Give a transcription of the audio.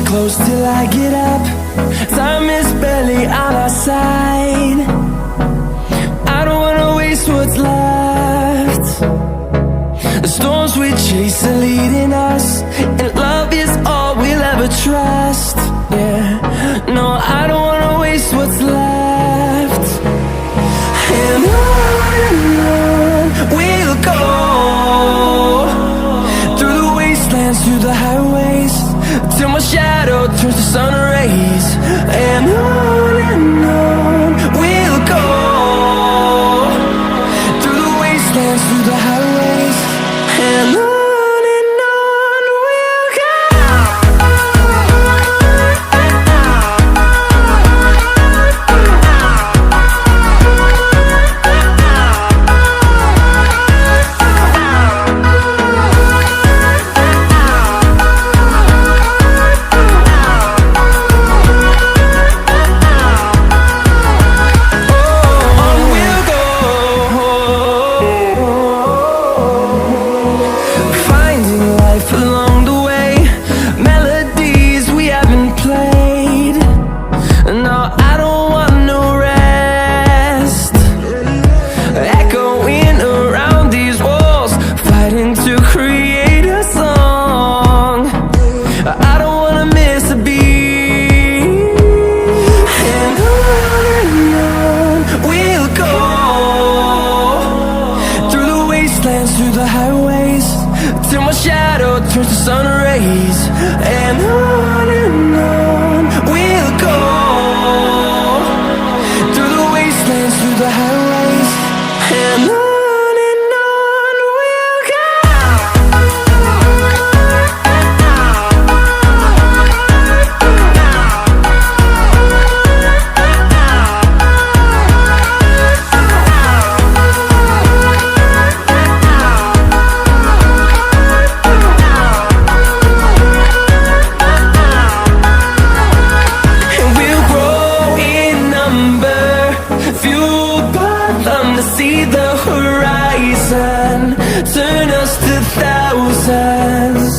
Close till I get up. Time is barely on our side. I don't wanna waste what's left. The storms we chase are leading us, and love is all we'll ever trust. Yeah, no, I don't wanna waste what's left. And on we'll go, through the wastelands, through the highways, till my shadow turns to sun rays. And on we'll go, through the wastelands, through the highways, and on we'll go. Through the highways, till my shadow turns to sun rays. And on we'll go, through the wastelands, through the highways, and on we'll go. See the horizon, turn us to thousands.